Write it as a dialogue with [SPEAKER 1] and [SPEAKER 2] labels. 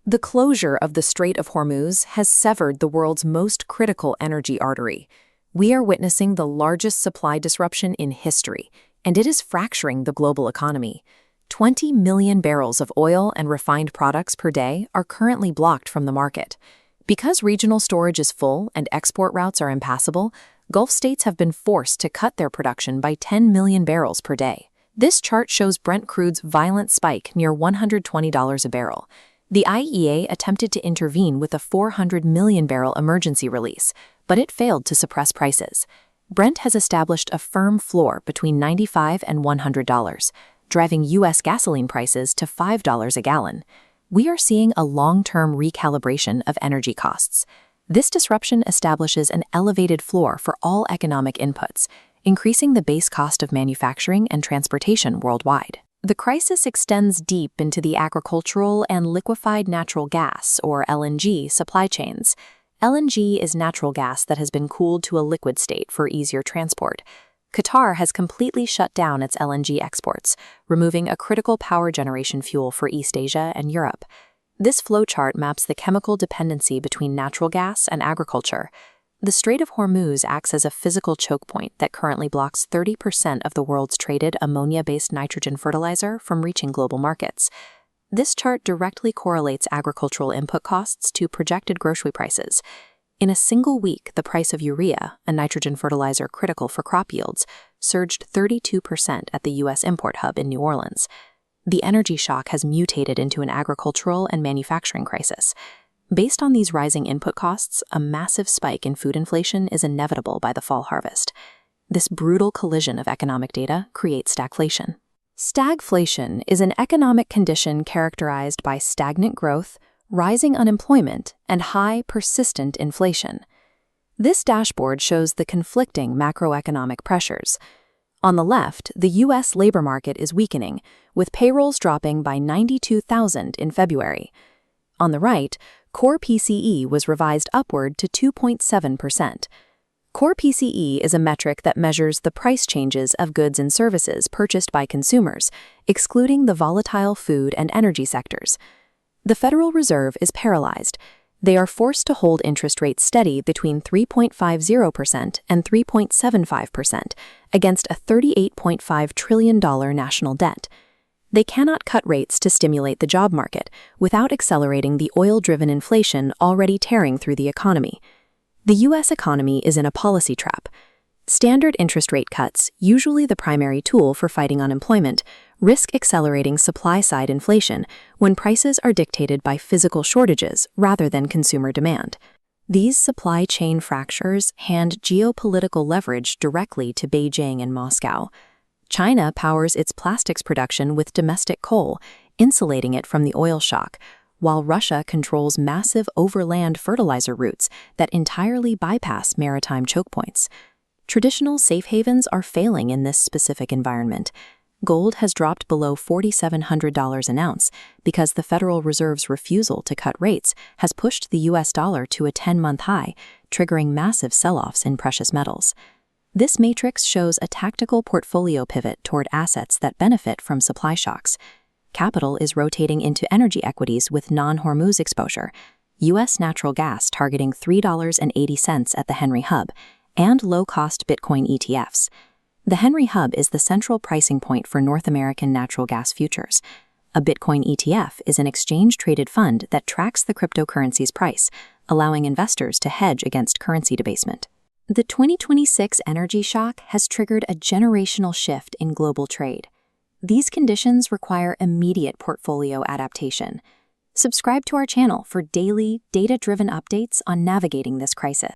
[SPEAKER 1] The closure of the Strait of Hormuz has severed the world's most critical energy artery. We are witnessing the largest supply disruption in history, and it is fracturing the global economy. 20 million barrels of oil and refined products per day are currently blocked from the market. Because regional storage is full and export routes are impassable, Gulf states have been forced to cut their production by 10 million barrels per day. This chart shows Brent crude's violent spike near $120 a barrel. The IEA attempted to intervene with a 400 million barrel emergency release, but it failed to suppress prices. Brent has established a firm floor between $95 and $100, driving U.S. gasoline prices to $5 a gallon. We are seeing a long-term recalibration of energy costs. This disruption establishes an elevated floor for all economic inputs, increasing the base cost of manufacturing and transportation worldwide. The crisis extends deep into the agricultural and liquefied natural gas, or LNG, supply chains. LNG is natural gas that has been cooled to a liquid state for easier transport. Qatar has completely shut down its LNG exports, removing a critical power generation fuel for East Asia and Europe. This flowchart maps the chemical dependency between natural gas and agriculture. The Strait of Hormuz acts as a physical choke point that currently blocks 30% of the world's traded ammonia-based nitrogen fertilizer from reaching global markets. This chart directly correlates agricultural input costs to projected grocery prices. In a single week, the price of urea, a nitrogen fertilizer critical for crop yields, surged 32% at the U.S. import hub in New Orleans. The energy shock has mutated into an agricultural and manufacturing crisis. Based on these rising input costs, a massive spike in food inflation is inevitable by the fall harvest. This brutal collision of economic data creates stagflation. Stagflation is an economic condition characterized by stagnant growth, rising unemployment, and high, persistent inflation. This dashboard shows the conflicting macroeconomic pressures. On the left, the U.S. labor market is weakening, with payrolls dropping by 92,000 in February. On the right, core PCE was revised upward to 2.7%. Core PCE is a metric that measures the price changes of goods and services purchased by consumers, excluding the volatile food and energy sectors. The Federal Reserve is paralyzed. They are forced to hold interest rates steady between 3.50% and 3.75% against a $38.5 trillion national debt. They cannot cut rates to stimulate the job market without accelerating the oil-driven inflation already tearing through the economy. The U.S. economy is in a policy trap. Standard interest rate cuts, usually the primary tool for fighting unemployment, risk accelerating supply-side inflation when prices are dictated by physical shortages rather than consumer demand. These supply chain fractures hand geopolitical leverage directly to Beijing and Moscow. China powers its plastics production with domestic coal, insulating it from the oil shock, while Russia controls massive overland fertilizer routes that entirely bypass maritime choke points. Traditional safe havens are failing in this specific environment. Gold has dropped below $4,700 an ounce because the Federal Reserve's refusal to cut rates has pushed the U.S. dollar to a 10-month high, triggering massive sell-offs in precious metals. This matrix shows a tactical portfolio pivot toward assets that benefit from supply shocks. Capital is rotating into energy equities with non-Hormuz exposure, U.S. natural gas targeting $3.80 at the Henry Hub, and low-cost Bitcoin ETFs. The Henry Hub is the central pricing point for North American natural gas futures. A Bitcoin ETF is an exchange-traded fund that tracks the cryptocurrency's price, allowing investors to hedge against currency debasement. The 2026 energy shock has triggered a generational shift in global trade. These conditions require immediate portfolio adaptation. Subscribe to our channel for daily, data-driven updates on navigating this crisis.